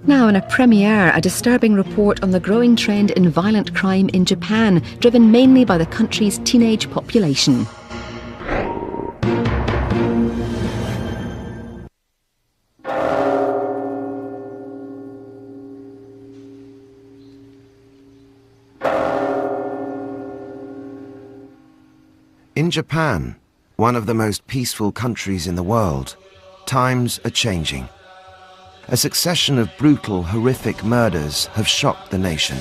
Now in a premiere, a disturbing report on the growing trend in violent crime in Japan, driven mainly by the country's teenage population. In Japan, one of the most peaceful countries in the world, times are changing. A succession of brutal, horrific murders have shocked the nation.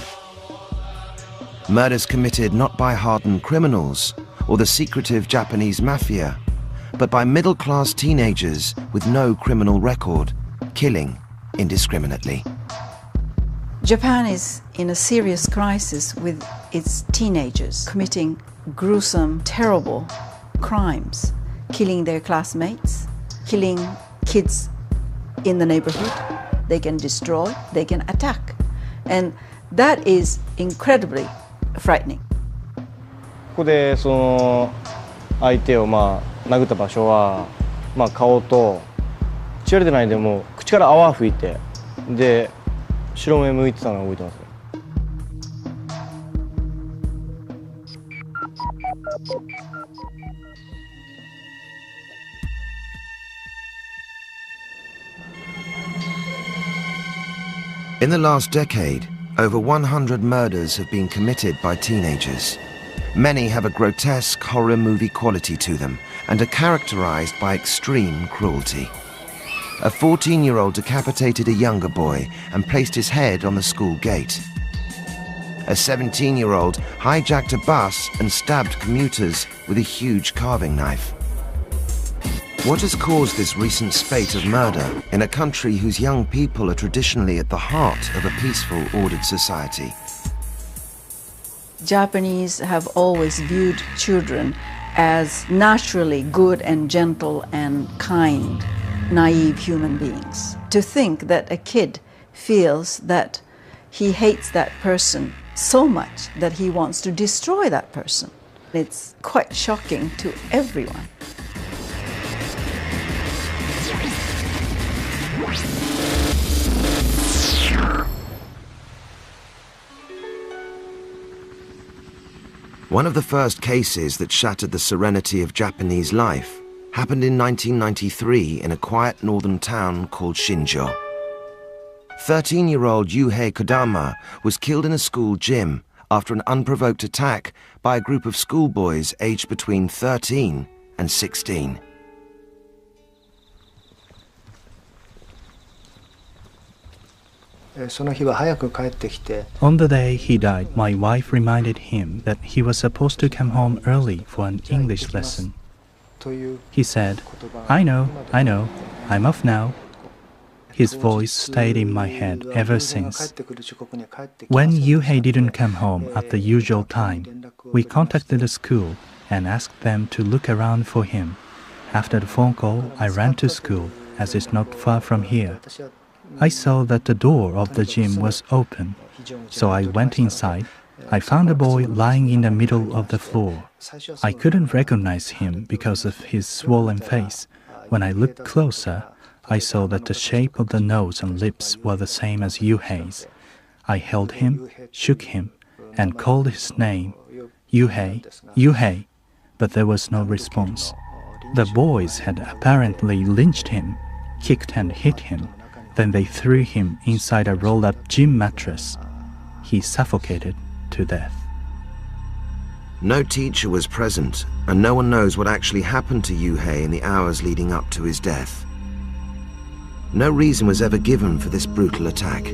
Murders committed not by hardened criminals or the secretive Japanese mafia, but by middle-class teenagers with no criminal record, killing indiscriminately. Japan is in a serious crisis with its teenagers committing gruesome, terrible crimes, killing their classmates, killing kids in the neighborhood. They can destroy, they can attack. And that is incredibly frightening. ここでその相手を殴った場所は顔と血が出てないでも口から泡吹いてで白目向いてたのを覚えてます。In the last decade, over 100 murders have been committed by teenagers. Many have a grotesque horror movie quality to them and are characterized by extreme cruelty. A 14-year-old decapitated a younger boy and placed his head on the school gate. A 17-year-old hijacked a bus and stabbed commuters with a huge carving knife. What has caused this recent spate of murder in a country whose young people are traditionally at the heart of a peaceful, ordered society? Japanese have always viewed children as naturally good and gentle and kind, naive human beings. To think that a kid feels that he hates that person so much that he wants to destroy that person, it's quite shocking to everyone. One of the first cases that shattered the serenity of Japanese life happened in 1993 in a quiet northern town called Shinjo. 13-year-old Yuhei Kodama was killed in a school gym after an unprovoked attack by a group of schoolboys aged between 13 and 16. On the day he died, my wife reminded him that he was supposed to come home early for an English lesson. He said, I know, I'm off now. His voice stayed in my head ever since. When Yuhei didn't come home at the usual time, we contacted the school and asked them to look around for him. After the phone call, I ran to school, as it's not far from here. I saw that the door of the gym was open, so I went inside. I found a boy lying in the middle of the floor. I couldn't recognize him because of his swollen face. When I looked closer, I saw that the shape of the nose and lips were the same as Yuhei's. I held him, shook him, and called his name, Yuhei, Yuhei, but there was no response. The boys had apparently lynched him, kicked and hit him. Then they threw him inside a rolled-up gym mattress. He suffocated to death. No teacher was present, and no one knows what actually happened to Yuhei in the hours leading up to his death. No reason was ever given for this brutal attack.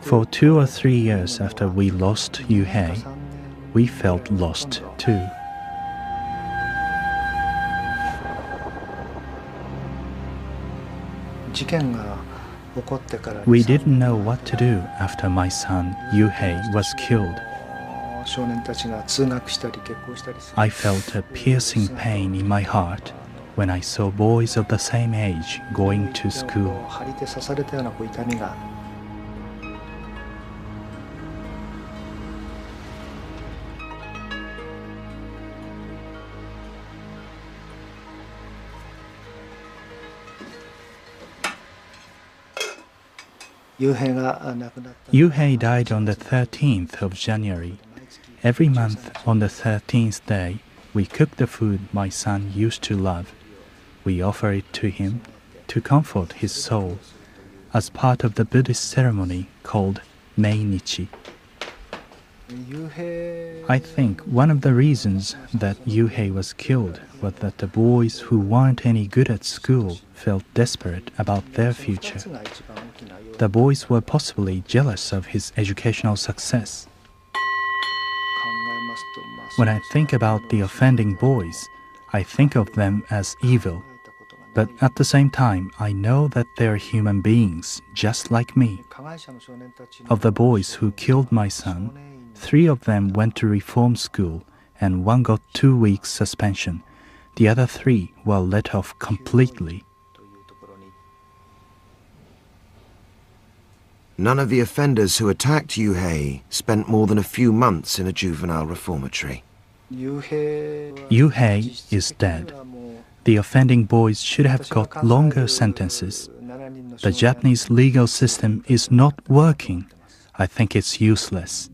For 2 or 3 years after we lost Yuhei, we felt lost too. We didn't know what to do after my son Yuhei was killed. I felt a piercing pain in my heart. when I saw boys of the same age going to school. Yuhei died on the 13th of January. Every month on the 13th day, we cook the food my son used to love. We offer it to him to comfort his soul as part of the Buddhist ceremony called Meinichi. I think one of the reasons that Yuhei was killed was that the boys who weren't any good at school felt desperate about their future. The boys were possibly jealous of his educational success. When I think about the offending boys, I think of them as evil. But at the same time, I know that they're human beings, just like me. Of the boys who killed my son, 3 of them went to reform school and 1 got 2 weeks suspension. The other 3 were let off completely. None of the offenders who attacked Yuhei spent more than a few months in a juvenile reformatory. Yuhei is dead. The offending boys should have got longer sentences. The Japanese legal system is not working. I think it's useless.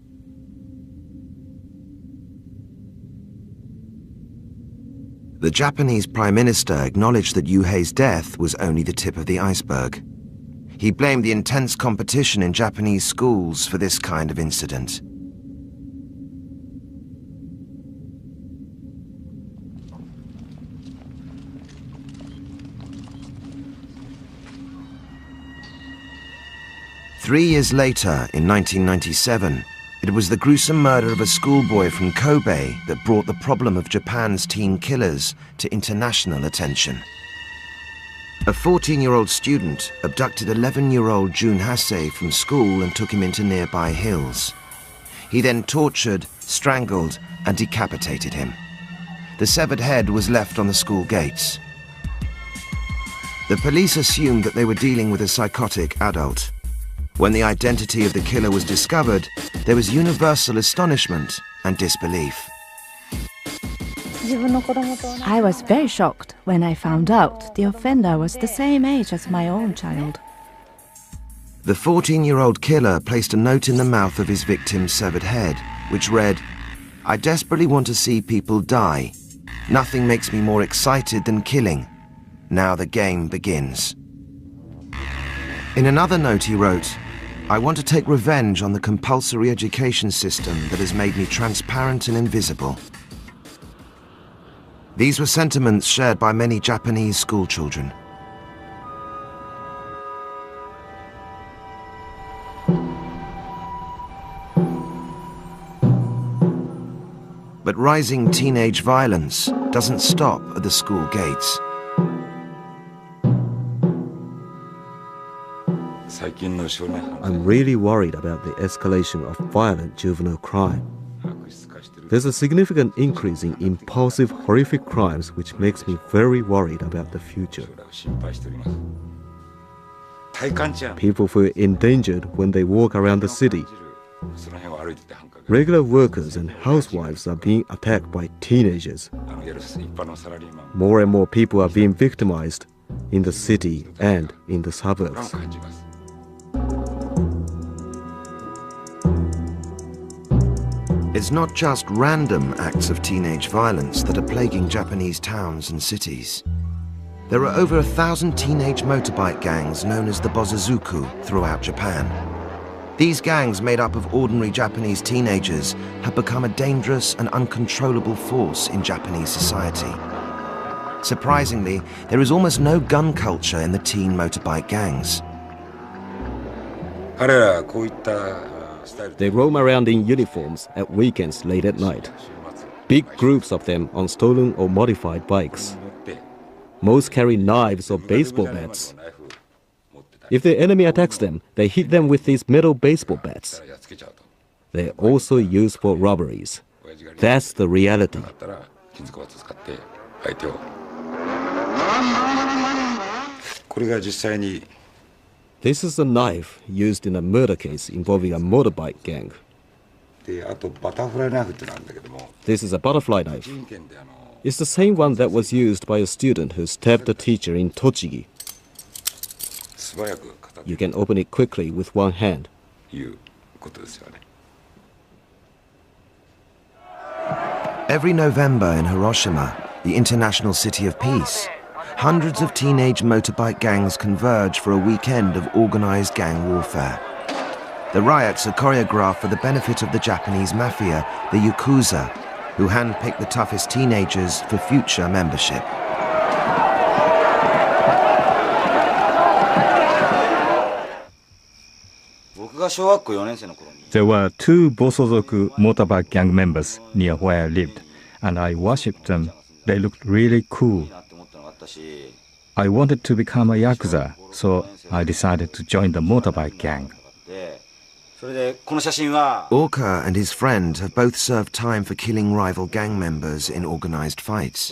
The Japanese Prime Minister acknowledged that Yuhei's death was only the tip of the iceberg. He blamed the intense competition in Japanese schools for this kind of incident. Three years later, in 1997, it was the gruesome murder of a schoolboy from Kobe that brought the problem of Japan's teen killers to international attention. A 14-year-old student abducted 11-year-old Jun Hasei from school and took him into nearby hills. He then tortured, strangled, and decapitated him. The severed head was left on the school gates. The police assumed that they were dealing with a psychotic adult. When the identity of the killer was discovered, there was universal astonishment and disbelief. I was very shocked when I found out the offender was the same age as my own child. The 14-year-old killer placed a note in the mouth of his victim's severed head, which read, "I desperately want to see people die. Nothing makes me more excited than killing. Now the game begins." In another note he wrote, "I want to take revenge on the compulsory education system that has made me transparent and invisible." These were sentiments shared by many Japanese schoolchildren. But rising teenage violence doesn't stop at the school gates. I'm really worried about the escalation of violent juvenile crime. There's a significant increase in impulsive, horrific crimes which makes me very worried about the future. People feel endangered when they walk around the city. Regular workers and housewives are being attacked by teenagers. More and more people are being victimized in the city and in the suburbs. It's not just random acts of teenage violence that are plaguing Japanese towns and cities. There are over 1,000 teenage motorbike gangs known as the Bosozoku throughout Japan. These gangs, made up of ordinary Japanese teenagers, have become a dangerous and uncontrollable force in Japanese society. Surprisingly, there is almost no gun culture in the teen motorbike gangs. They roam around in uniforms at weekends late at night. Big groups of them on stolen or modified bikes. Most carry knives or baseball bats. If the enemy attacks them, they hit them with these metal baseball bats. They're also used for robberies. That's the reality. This is a knife used in a murder case involving a motorbike gang. This is a butterfly knife. It's the same one that was used by a student who stabbed a teacher in Tochigi. You can open it quickly with one hand. Every November in Hiroshima, the international city of peace, hundreds of teenage motorbike gangs converge for a weekend of organized gang warfare. The riots are choreographed for the benefit of the Japanese mafia, the Yakuza, who handpick the toughest teenagers for future membership. There were 2 Bosozoku motorbike gang members near where I lived, and I worshipped them. They looked really cool. I wanted to become a Yakuza, so I decided to join the motorbike gang. Orca and his friend have both served time for killing rival gang members in organized fights.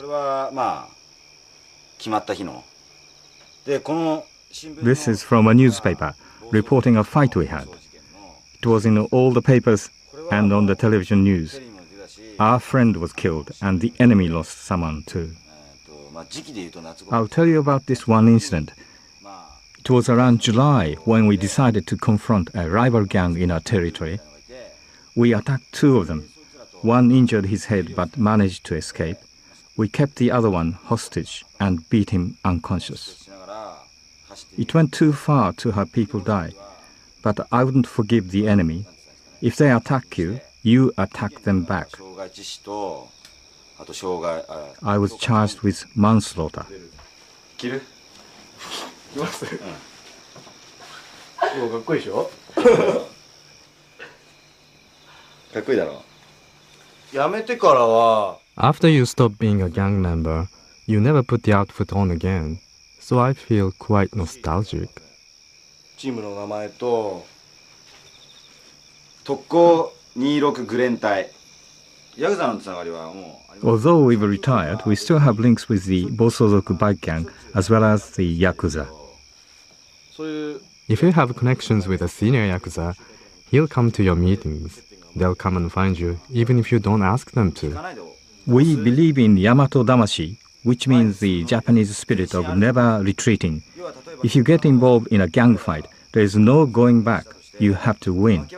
This is from a newspaper reporting a fight we had. It was in all the papers and on the television news. Our friend was killed and the enemy lost someone too. I'll tell you about this one incident. It was around July when we decided to confront a rival gang in our territory. We attacked 2 of them. One injured his head but managed to escape. We kept the other one hostage and beat him unconscious. It went too far to have people die, but I wouldn't forgive the enemy. If they attack you, you attack them back. I was charged with manslaughter. After you stop being a gang member, you never put the outfit on again, so I feel quite nostalgic. Although we've retired, we still have links with the Bosozoku bike gang as well as the Yakuza. If you have connections with a senior Yakuza, he'll come to your meetings. They'll come and find you, even if you don't ask them to. We believe in Yamato Damashi, which means the Japanese spirit of never retreating. If you get involved in a gang fight, there is no going back. You have to win.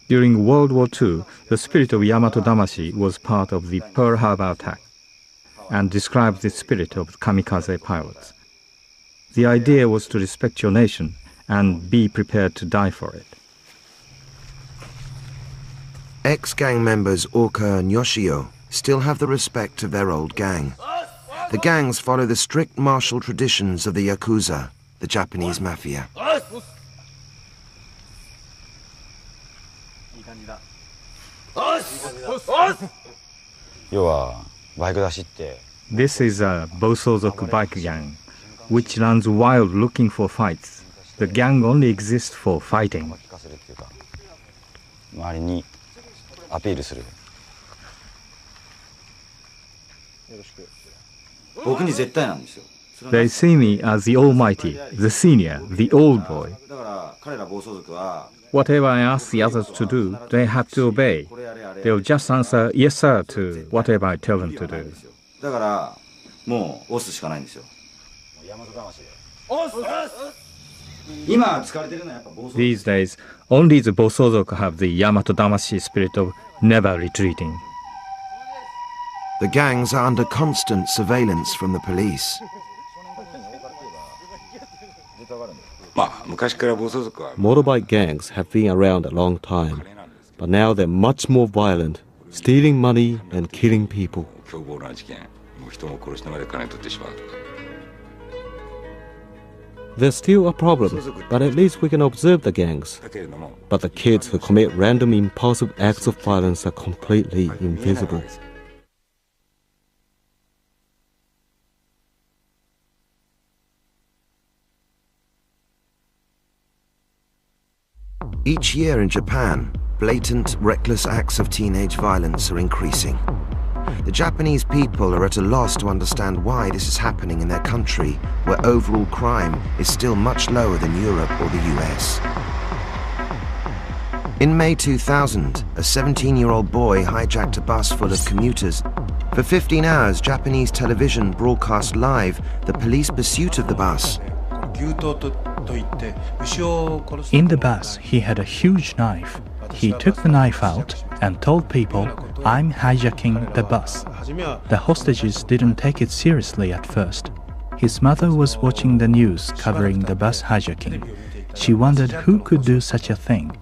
During World War II, the spirit of Yamato Damashi was part of the Pearl Harbor attack and describes the spirit of kamikaze pilots. The idea was to respect your nation and be prepared to die for it. Ex-gang members Orca and Yoshio still have the respect of their old gang. The gangs follow the strict martial traditions of the Yakuza, the Japanese mafia. This is a Bosozoku bike gang, which runs wild looking for fights. The gang only exists for fighting. They see me as the almighty, the senior, the old boy. Whatever I ask the others to do, they have to obey. They'll just answer yes sir to whatever I tell them to do. These days, only the Bosozoku have the Yamato Damashi spirit of never retreating. The gangs are under constant surveillance from the police. Motorbike gangs have been around a long time, but now they're much more violent, stealing money and killing people. There's still a problem, but at least we can observe the gangs. But the kids who commit random impulsive acts of violence are completely invisible. Each year in Japan, blatant, reckless acts of teenage violence are increasing. The Japanese people are at a loss to understand why this is happening in their country, where overall crime is still much lower than Europe or the US. In May 2000, a 17-year-old boy hijacked a bus full of commuters. For 15 hours, Japanese television broadcast live the police pursuit of the bus. In the bus, he had a huge knife. He took the knife out and told people, "I'm hijacking the bus." The hostages didn't take it seriously at first. His mother was watching the news covering the bus hijacking. She wondered who could do such a thing.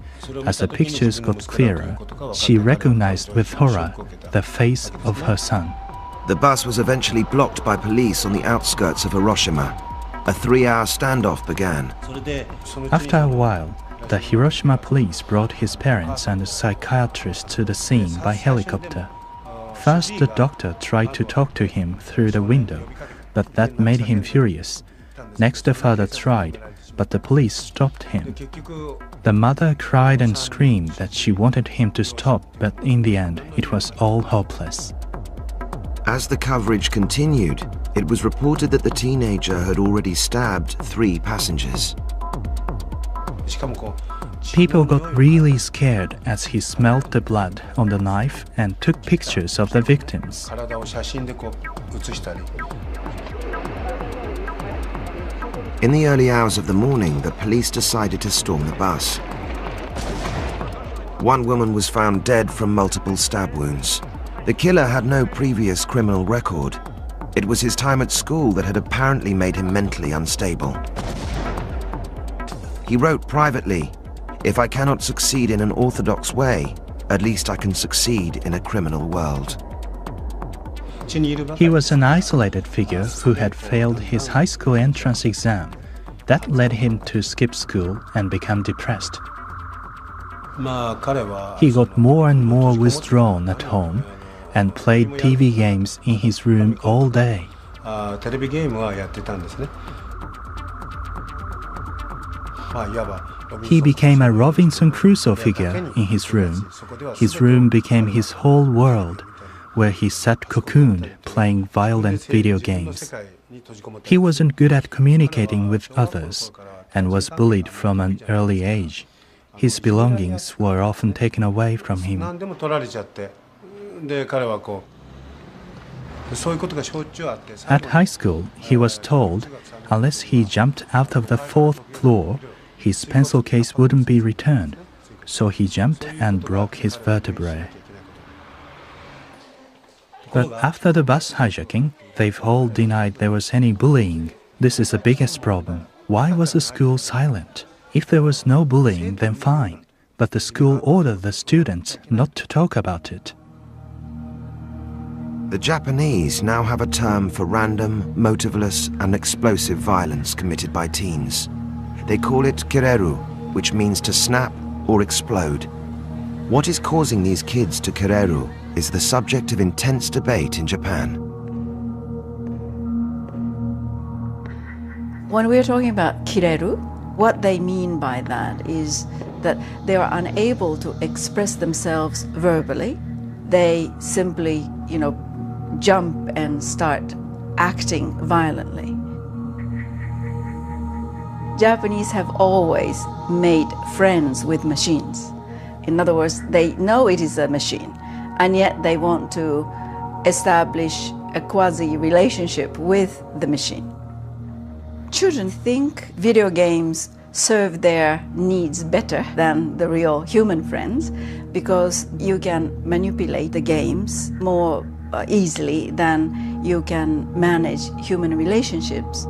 As the pictures got clearer, she recognized with horror the face of her son. The bus was eventually blocked by police on the outskirts of Hiroshima. A 3-hour standoff began. After a while, the Hiroshima police brought his parents and a psychiatrist to the scene by helicopter. First, the doctor tried to talk to him through the window, but that made him furious. Next, the father tried, but the police stopped him. The mother cried and screamed that she wanted him to stop, but in the end, it was all hopeless. As the coverage continued, it was reported that the teenager had already stabbed 3 passengers. People got really scared as he smelled the blood on the knife and took pictures of the victims. In the early hours of the morning, the police decided to storm the bus. One woman was found dead from multiple stab wounds. The killer had no previous criminal record. It was his time at school that had apparently made him mentally unstable. He wrote privately, "If I cannot succeed in an orthodox way, at least I can succeed in a criminal world." He was an isolated figure who had failed his high school entrance exam. That led him to skip school and become depressed. He got more and more withdrawn at home and played TV games in his room all day. He became a Robinson Crusoe figure in his room. His room became his whole world, where he sat cocooned playing violent video games. He wasn't good at communicating with others and was bullied from an early age. His belongings were often taken away from him. At high school, he was told unless he jumped out of the 4th floor, his pencil case wouldn't be returned. So he jumped and broke his vertebrae. But after the bus hijacking, they've all denied there was any bullying. This is the biggest problem. Why was the school silent? If there was no bullying, then fine. But the school ordered the students not to talk about it. The Japanese now have a term for random, motiveless, and explosive violence committed by teens. They call it kireru, which means to snap or explode. What is causing these kids to kireru is the subject of intense debate in Japan. When we're talking about kireru, what they mean by that is that they are unable to express themselves verbally. They simply, jump and start acting violently. Japanese have always made friends with machines. In other words, they know it is a machine, and yet they want to establish a quasi-relationship with the machine. Children think video games serve their needs better than the real human friends because you can manipulate the games more easily than you can manage human relationships.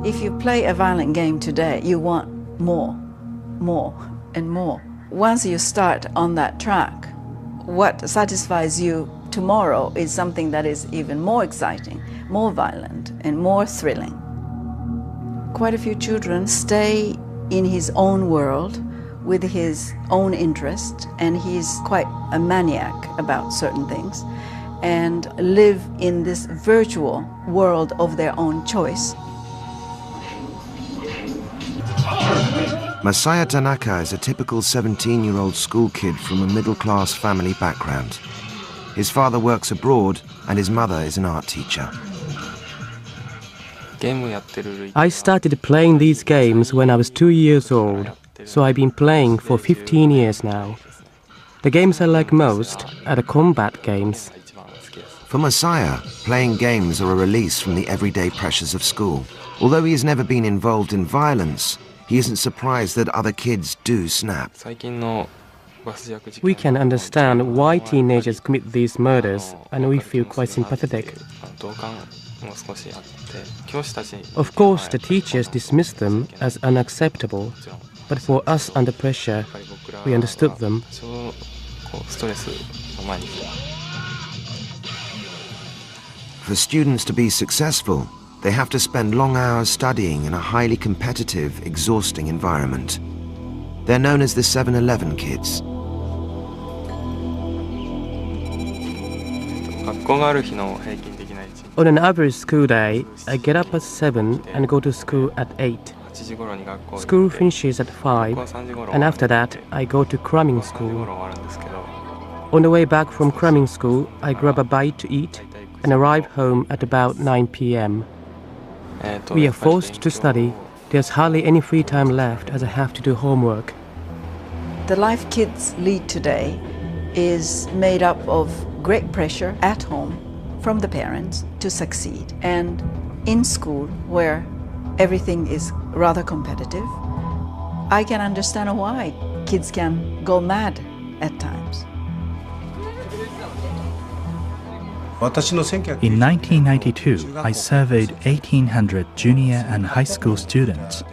If you play a violent game today, you want more, and more. Once you start on that track, what satisfies you tomorrow is something that is even more exciting, more violent, and more thrilling. Quite a few children stay in his own world with his own interest, and he's quite a maniac about certain things, and live in this virtual world of their own choice. Masaya Tanaka is a typical 17-year-old school kid from a middle-class family background. His father works abroad and his mother is an art teacher. I started playing these games when I was 2 years old, so I've been playing for 15 years now. The games I like most are the combat games. For Masaya, playing games are a release from the everyday pressures of school. Although he has never been involved in violence, he isn't surprised that other kids do snap. We can understand why teenagers commit these murders, and we feel quite sympathetic. Of course, the teachers dismissed them as unacceptable, but for us under pressure, we understood them. For students to be successful, they have to spend long hours studying in a highly competitive, exhausting environment. They're known as the 7-11 kids. On an average school day, I get up at 7 and go to school at 8. School finishes at 5, and after that, I go to cramming school. On the way back from cramming school, I grab a bite to eat and arrive home at about 9 p.m. We are forced to study. There's hardly any free time left as I have to do homework. The life kids lead today is made up of great pressure at home from the parents to succeed, and in school where everything is rather competitive. I can understand why kids can go mad at times. In 1992, I surveyed 1,800 junior and high school students.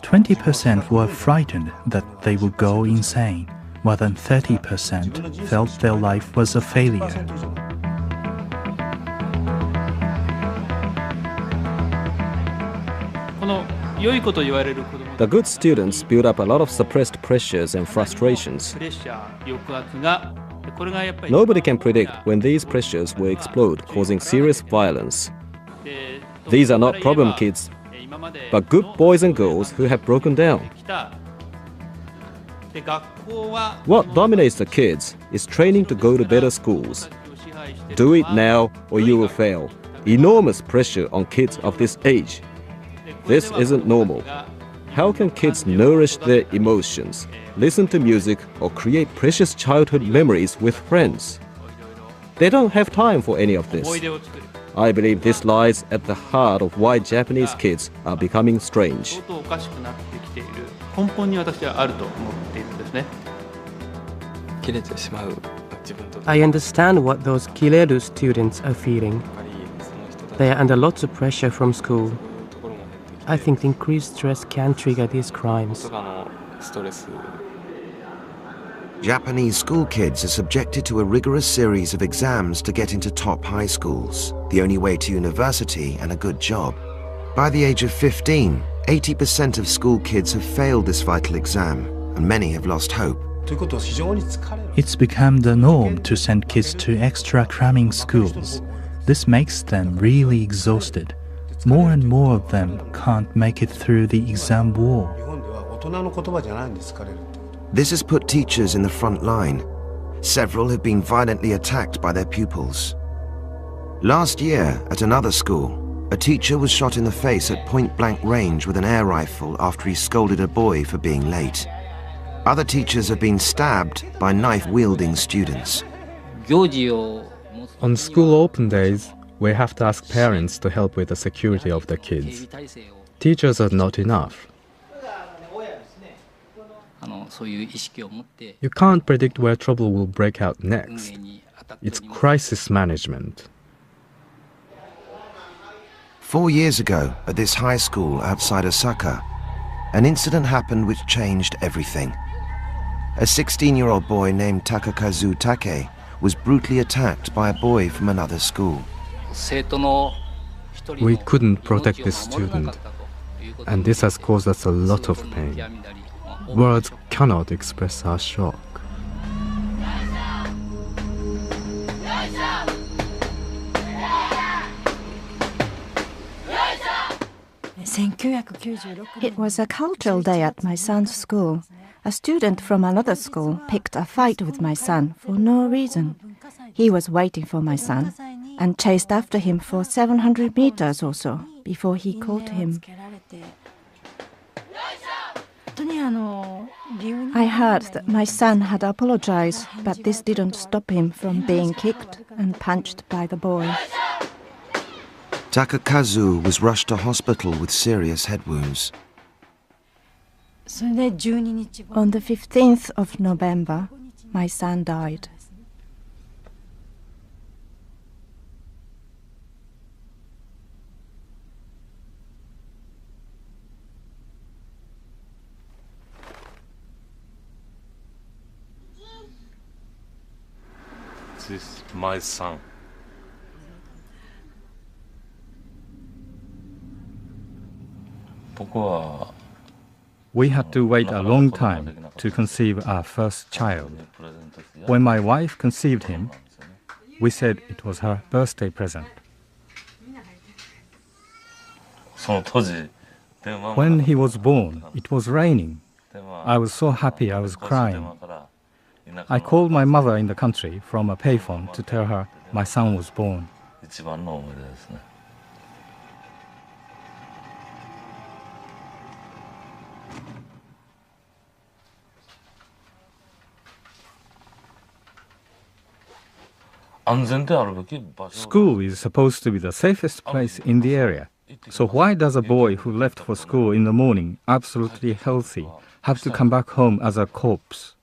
20% were frightened that they would go insane, more than 30% felt their life was a failure. The good students build up a lot of suppressed pressures and frustrations. Nobody can predict when these pressures will explode, causing serious violence. These are not problem kids, but good boys and girls who have broken down. What dominates the kids is training to go to better schools. Do it now or you will fail. Enormous pressure on kids of this age. This isn't normal. How can kids nourish their emotions, listen to music, or create precious childhood memories with friends? They don't have time for any of this. I believe this lies at the heart of why Japanese kids are becoming strange. I understand what those Kireru students are feeling. They are under lots of pressure from school. I think the increased stress can trigger these crimes. Japanese school kids are subjected to a rigorous series of exams to get into top high schools, the only way to university and a good job. By the age of 15, 80% of school kids have failed this vital exam, and many have lost hope. It's become the norm to send kids to extra cramming schools. This makes them really exhausted. More and more of them can't make it through the exam wall. This has put teachers in the front line. Several have been violently attacked by their pupils. Last year, at another school, a teacher was shot in the face at point-blank range with an air rifle after he scolded a boy for being late. Other teachers have been stabbed by knife-wielding students. On school open days, we have to ask parents to help with the security of the kids. Teachers are not enough. You can't predict where trouble will break out next. It's crisis management. 4 years ago, at this high school outside Osaka, an incident happened which changed everything. A 16-year-old boy named Takakazu Take was brutally attacked by a boy from another school. We couldn't protect this student, and this has caused us a lot of pain. Words cannot express our shock. It was a cultural day at my son's school. A student from another school picked a fight with my son for no reason. He was waiting for my son and chased after him for 700 meters or so before he caught him. I heard that my son had apologized, but this didn't stop him from being kicked and punched by the boy. Takakazu was rushed to hospital with serious head wounds. On the 15th of November, my son died. This is my son. We had to wait a long time to conceive our first child. When my wife conceived him, we said it was her birthday present. When he was born, it was raining. I was so happy I was crying. I called my mother in the country from a payphone to tell her my son was born. School is supposed to be the safest place in the area. So why does a boy who left for school in the morning, absolutely healthy, have to come back home as a corpse?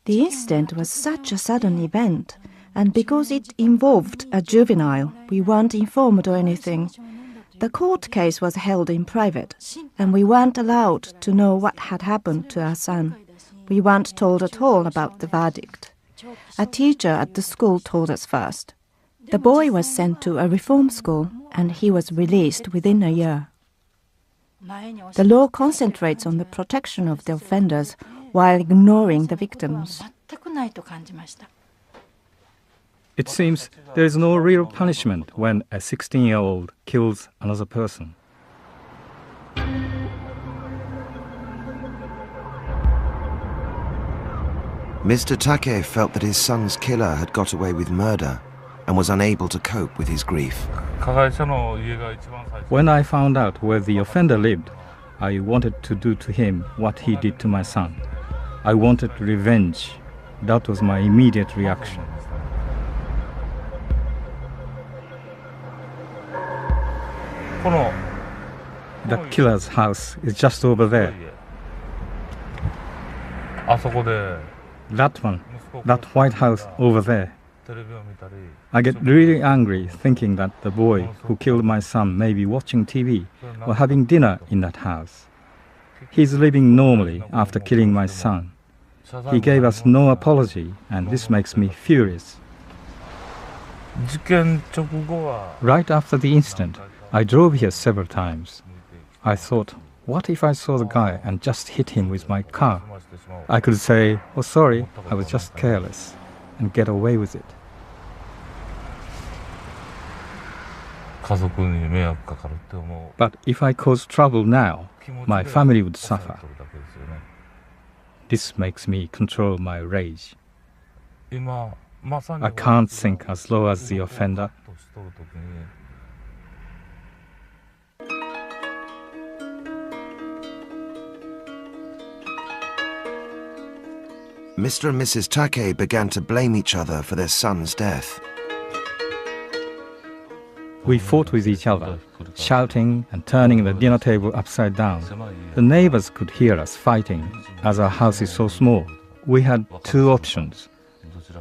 The incident was such a sudden event, and because it involved a juvenile, we weren't informed or anything. The court case was held in private, and we weren't allowed to know what had happened to our son. We weren't told at all about the verdict. A teacher at the school told us first. The boy was sent to a reform school, and he was released within a year. The law concentrates on the protection of the offenders while ignoring the victims. It seems there is no real punishment when a 16-year-old kills another person. Mr. Take felt that his son's killer had got away with murder and was unable to cope with his grief. When I found out where the offender lived, I wanted to do to him what he did to my son. I wanted revenge. That was my immediate reaction. The killer's house is just over there. That one, that white house over there. I get really angry thinking that the boy who killed my son may be watching TV or having dinner in that house. He's living normally after killing my son. He gave us no apology, and this makes me furious. Right after the incident, I drove here several times. I thought, what if I saw the guy and just hit him with my car? I could say, oh sorry, I was just careless, and get away with it. But if I cause trouble now, my family would suffer. This makes me control my rage. I can't think as low as the offender. Mr. and Mrs. Take began to blame each other for their son's death. We fought with each other, shouting and turning the dinner table upside down. The neighbors could hear us fighting, as our house is so small. We had two options,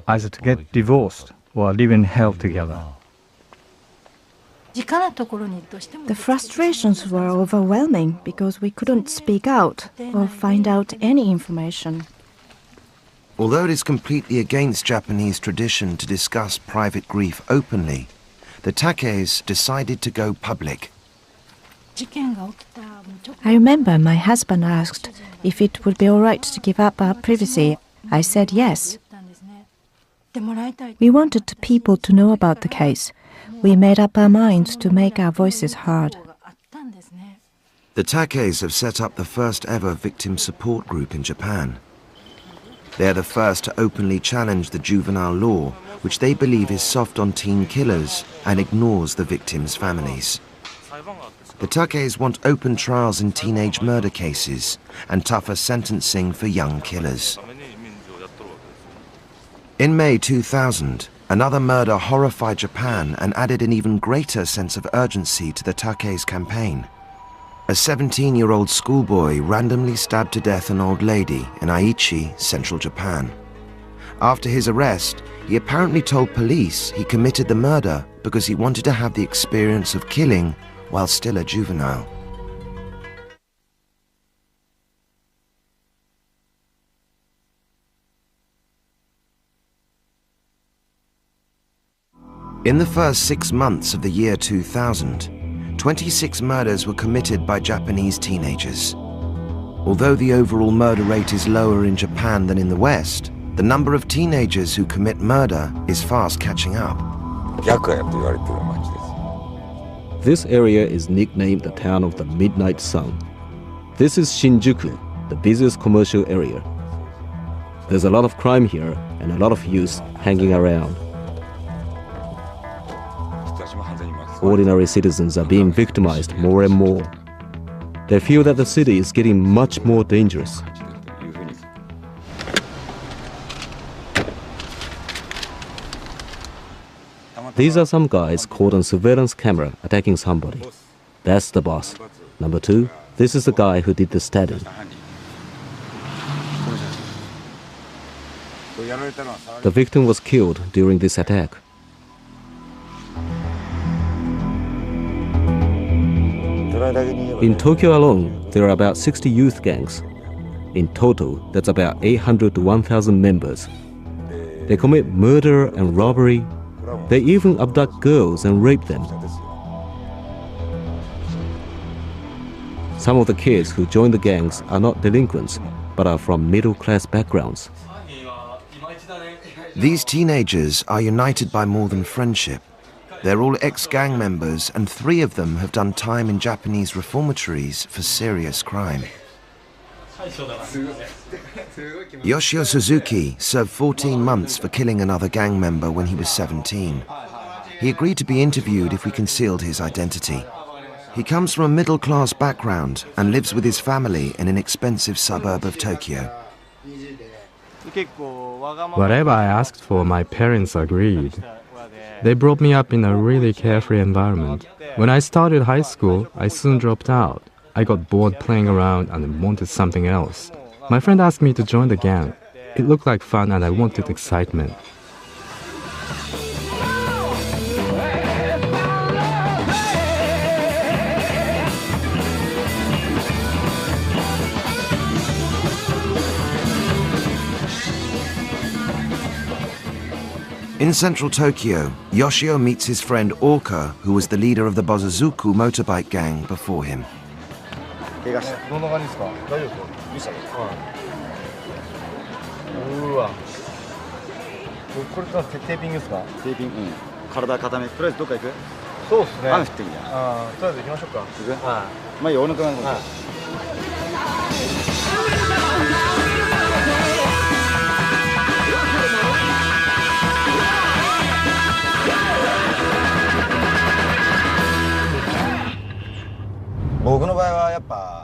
either to get divorced or live in hell together. The frustrations were overwhelming because we couldn't speak out or find out any information. Although it is completely against Japanese tradition to discuss private grief openly, the Takes decided to go public. I remember my husband asked if it would be all right to give up our privacy. I said yes. We wanted people to know about the case. we made up our minds to make our voices heard. The Takeis have set up the first ever victim support group in Japan. They are the first to openly challenge the juvenile law, which they believe is soft on teen killers and ignores the victims' families. The Takeis want open trials in teenage murder cases and tougher sentencing for young killers. In May 2000, another murder horrified Japan and added an even greater sense of urgency to the Takeis campaign. A 17-year-old schoolboy randomly stabbed to death an old lady in Aichi, central Japan. After his arrest, he apparently told police he committed the murder because he wanted to have the experience of killing while still a juvenile. In the first 6 months of the year 2000, 26 murders were committed by Japanese teenagers. Although the overall murder rate is lower in Japan than in the West, the number of teenagers who commit murder is fast catching up. This area is nicknamed the town of the Midnight Sun. This is Shinjuku, the busiest commercial area. There's a lot of crime here and a lot of youths hanging around. Ordinary citizens are being victimized more and more. They feel that the city is getting much more dangerous. These are some guys caught on surveillance camera attacking somebody. That's the boss. Number 2, this is the guy who did the stabbing. The victim was killed during this attack. In Tokyo alone, there are about 60 youth gangs. In total, that's about 800 to 1,000 members. They commit murder and robbery. They even abduct girls and rape them. Some of the kids who join the gangs are not delinquents, but are from middle-class backgrounds. These teenagers are united by more than friendship. They're all ex-gang members, and 3 of them have done time in Japanese reformatories for serious crime. Yoshio Suzuki served 14 months for killing another gang member when he was 17. He agreed to be interviewed if we concealed his identity. He comes from a middle-class background and lives with his family in an expensive suburb of Tokyo. Whatever I asked for, my parents agreed. They brought me up in a really carefree environment. When I started high school, I soon dropped out. I got bored playing around and wanted something else. My friend asked me to join the gang. It looked like fun and I wanted excitement. In central Tokyo, Yoshio meets his friend Orka, who was the leader of the Bozozuku motorbike gang before him.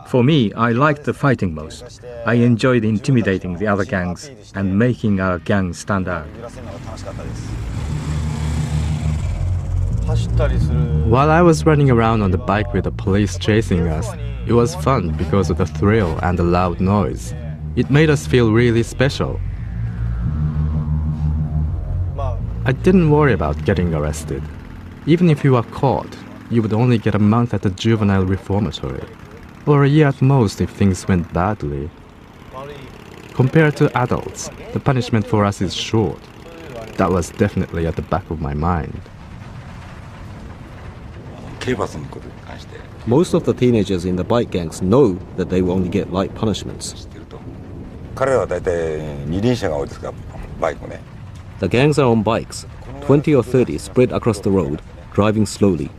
For me, I liked the fighting most. I enjoyed intimidating the other gangs and making our gang stand out. While I was running around on the bike with the police chasing us, it was fun because of the thrill and the loud noise. It made us feel really special. I didn't worry about getting arrested. Even if you were caught, you would only get a month at the juvenile reformatory, or a year at most if things went badly. Compared to adults, the punishment for us is short. That was definitely at the back of my mind. Most of the teenagers in the bike gangs know that they will only get light punishments. The gangs are on bikes, 20 or 30 spread across the road, driving slowly.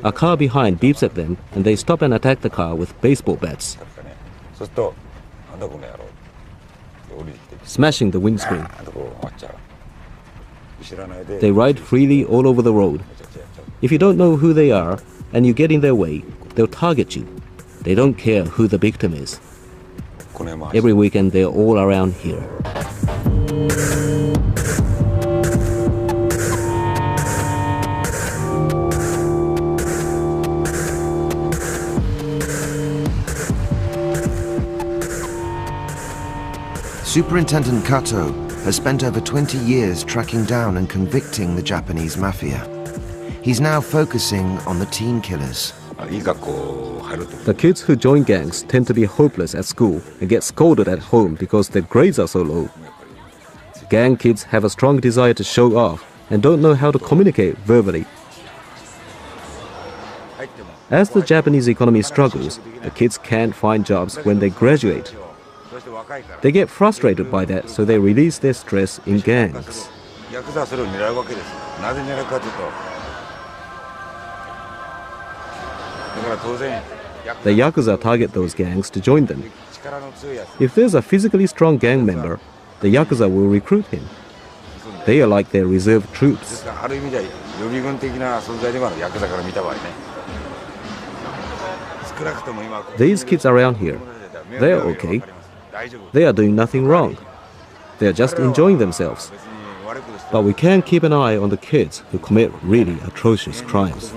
A car behind beeps at them and they stop and attack the car with baseball bats, smashing the windscreen. They ride freely all over the road. If you don't know who they are and you get in their way, they'll target you. They don't care who the victim is. Every weekend they're all around here. Superintendent Kato has spent over 20 years tracking down and convicting the Japanese mafia. He's now focusing on the teen killers. The kids who join gangs tend to be hopeless at school and get scolded at home because their grades are so low. Gang kids have a strong desire to show off and don't know how to communicate verbally. As the Japanese economy struggles, the kids can't find jobs when they graduate. They get frustrated by that, so they release their stress in gangs. The Yakuza target those gangs to join them. If there's a physically strong gang member, the Yakuza will recruit him. They are like their reserve troops. These kids around here, they're okay. They are doing nothing wrong. They are just enjoying themselves. But we can keep an eye on the kids who commit really atrocious crimes.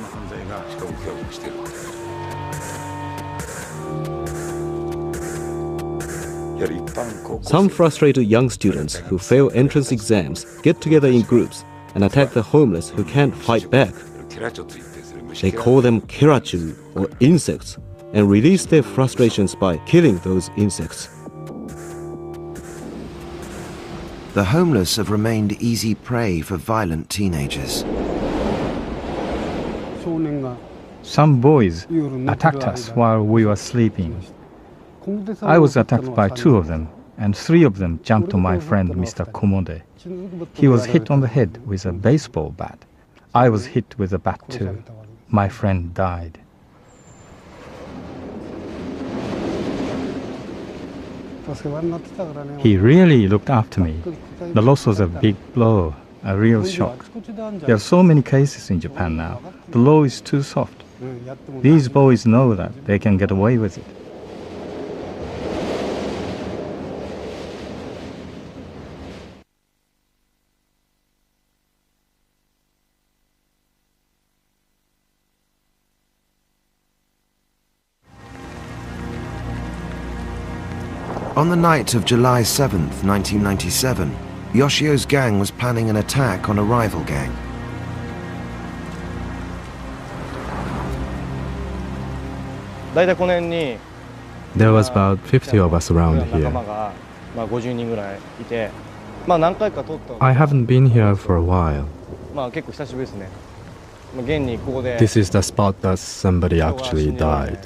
Some frustrated young students who fail entrance exams get together in groups and attack the homeless who can't fight back. They call them kirachu, or insects, and release their frustrations by killing those insects. The homeless have remained easy prey for violent teenagers. Some boys attacked us while we were sleeping. I was attacked by 2 of them, and 3 of them jumped on my friend Mr. Komode. He was hit on the head with a baseball bat. I was hit with a bat too. My friend died. He really looked after me. The loss was a big blow, a real shock. There are so many cases in Japan now. The law is too soft. These boys know that they can get away with it. On the night of July 7th, 1997, Yoshio's gang was planning an attack on a rival gang. There was about 50 of us around here. I haven't been here for a while. This is the spot that somebody actually died.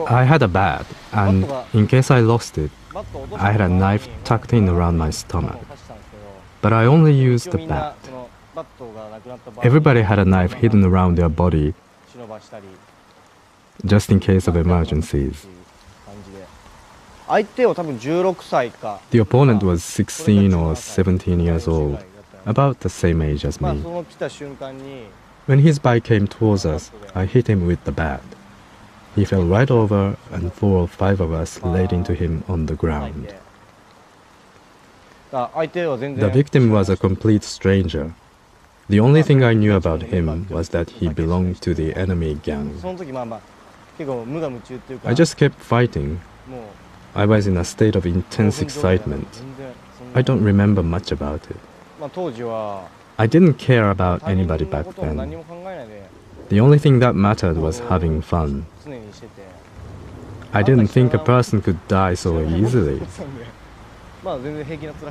I had a bat, and in case I lost it, I had a knife tucked in around my stomach. But I only used the bat. Everybody had a knife hidden around their body, just in case of emergencies. The opponent was 16 or 17 years old, about the same age as me. When his bike came towards us, I hit him with the bat. He fell right over, and 4 or 5 of us laid into him on the ground. The victim was a complete stranger. The only thing I knew about him was that he belonged to the enemy gang. I just kept fighting. I was in a state of intense excitement. I don't remember much about it. I didn't care about anybody back then. The only thing that mattered was having fun. I didn't think a person could die so easily.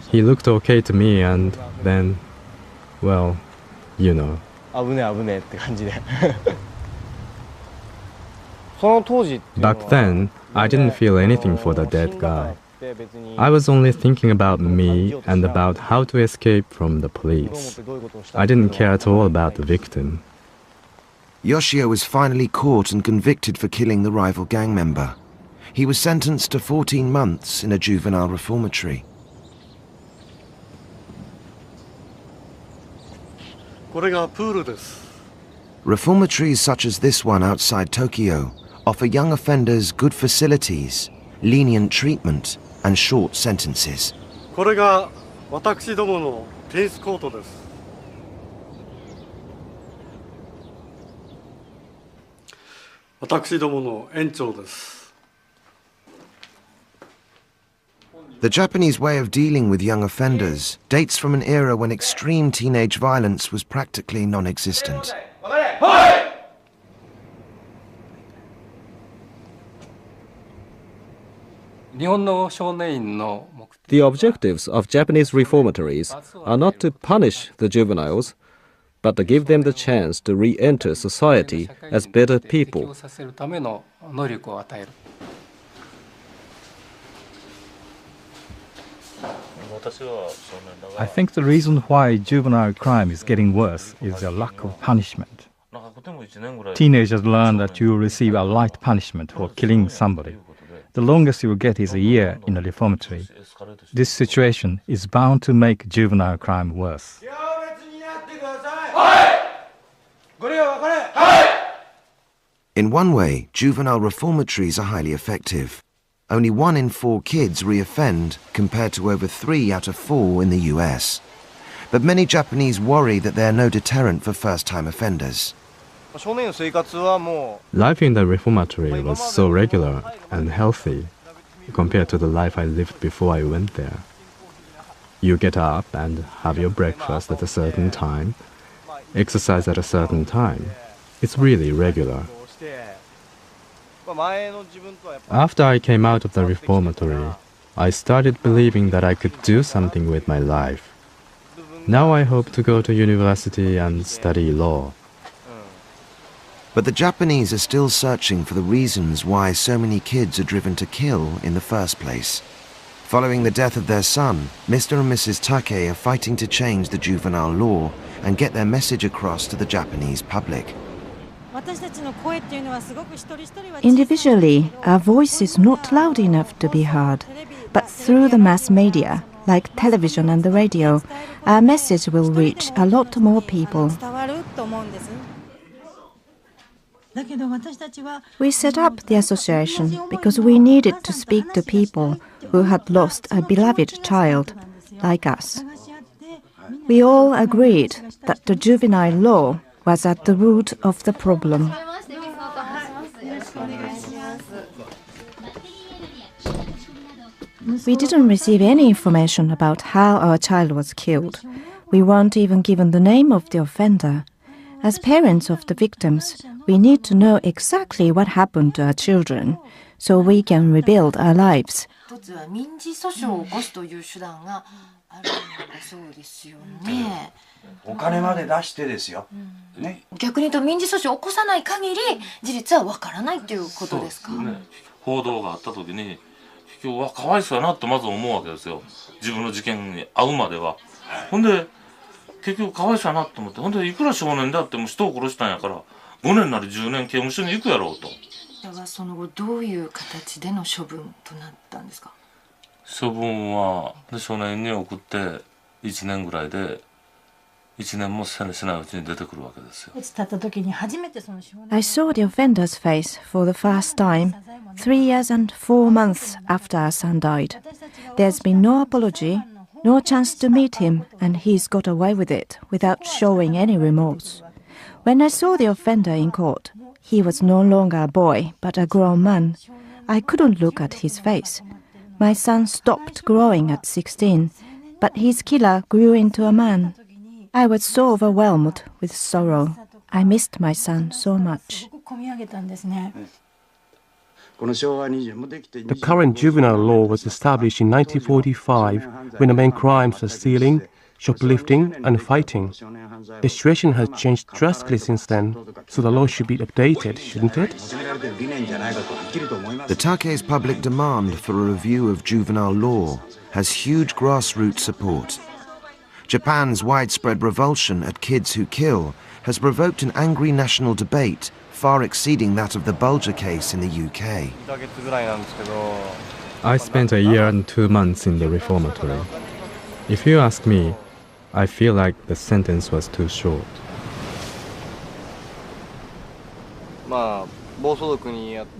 He looked okay to me, and then, well, you know. Back then, I didn't feel anything for the dead guy. I was only thinking about me and about how to escape from the police. I didn't care at all about the victim. Yoshio was finally caught and convicted for killing the rival gang member. He was sentenced to 14 months in a juvenile reformatory. Reformatories such as this one outside Tokyo offer young offenders good facilities, lenient treatment, and short sentences. The Japanese way of dealing with young offenders dates from an era when extreme teenage violence was practically non-existent. The objectives of Japanese reformatories are not to punish the juveniles, but to give them the chance to re-enter society as better people. I think the reason why juvenile crime is getting worse is the lack of punishment. Teenagers learn that you will receive a light punishment for killing somebody. The longest you will get is a year in a reformatory. This situation is bound to make juvenile crime worse. In one way, juvenile reformatories are highly effective. Only 1 in 4 kids reoffend, compared to over 3 out of 4 in the US. But many Japanese worry that they are no deterrent for first-time offenders. Life in the reformatory was so regular and healthy compared to the life I lived before I went there. You get up and have your breakfast at a certain time, exercise at a certain time. It's really regular. After I came out of the reformatory, I started believing that I could do something with my life. Now I hope to go to university and study law. But the Japanese are still searching for the reasons why so many kids are driven to kill in the first place. Following the death of their son, Mr. and Mrs. Take are fighting to change the juvenile law and get their message across to the Japanese public. Individually, our voice is not loud enough to be heard, but through the mass media, like television and the radio, our message will reach a lot more people. We set up the association because we needed to speak to people who had lost a beloved child, like us. We all agreed that the juvenile law was at the root of the problem. We didn't receive any information about how our child was killed. We weren't even given the name of the offender. As parents of the victims, we need to know exactly what happened to our children, so we can rebuild our lives. I saw the offender's face for the first time 3 years and 4 months after our son died. There's been no apology, no chance to meet him, and he's got away with it without showing any remorse. When I saw the offender in court, he was no longer a boy, but a grown man. I couldn't look at his face. My son stopped growing at 16, but his killer grew into a man. I was so overwhelmed with sorrow. I missed my son so much. The current juvenile law was established in 1945 when the main crimes are stealing, shoplifting and fighting. The situation has changed drastically since then, so the law should be updated, shouldn't it? The Take's public demand for a review of juvenile law has huge grassroots support. Japan's widespread revulsion at kids who kill has provoked an angry national debate far exceeding that of the Bulger case in the UK. I spent a year and 2 months in the reformatory. If you ask me, I feel like the sentence was too short.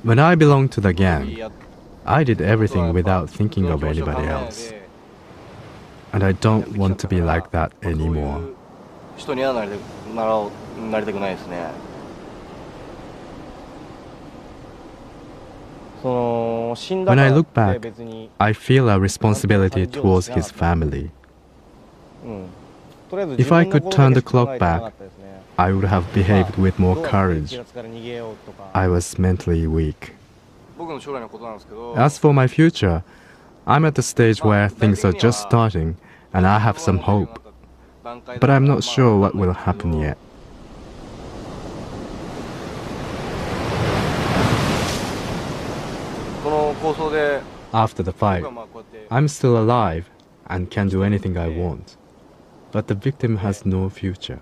When I belonged to the gang, I did everything without thinking of anybody else. And I don't want to be like that anymore. When I look back, I feel a responsibility towards his family. If I could turn the clock back, I would have behaved with more courage. I was mentally weak. As for my future, I'm at the stage where things are just starting and I have some hope. But I'm not sure what will happen yet. After the fight, I'm still alive and can do anything I want. But the victim has no future.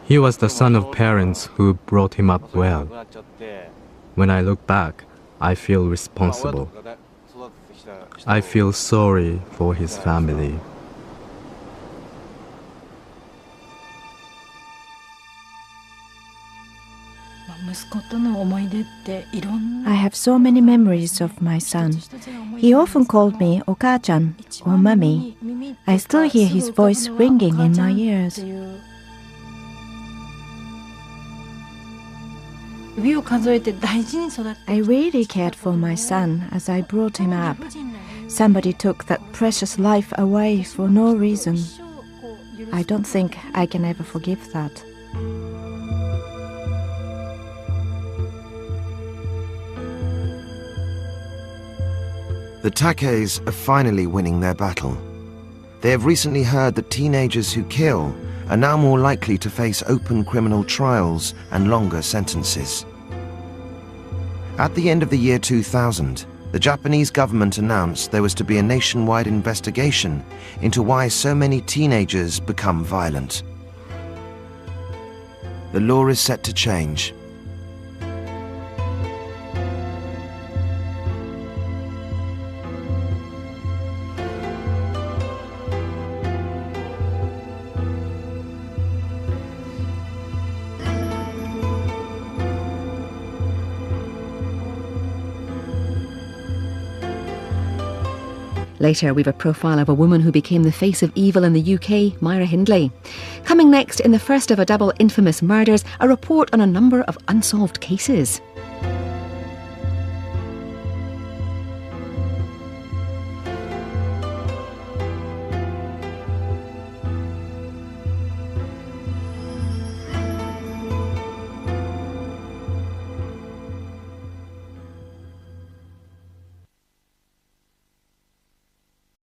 He was the son of parents who brought him up well. When I look back, I feel responsible. I feel sorry for his family. I have so many memories of my son. He often called me Oka-chan or Mummy. I still hear his voice ringing in my ears. I really cared for my son as I brought him up. Somebody took that precious life away for no reason. I don't think I can ever forgive that. The Takes are finally winning their battle. They have recently heard that teenagers who kill are now more likely to face open criminal trials and longer sentences. At the end of the year 2000, the Japanese government announced there was to be a nationwide investigation into why so many teenagers become violent. The law is set to change. Later, we've a profile of a woman who became the face of evil in the UK, Myra Hindley. Coming next, in the first of a double infamous murders, a report on a number of unsolved cases.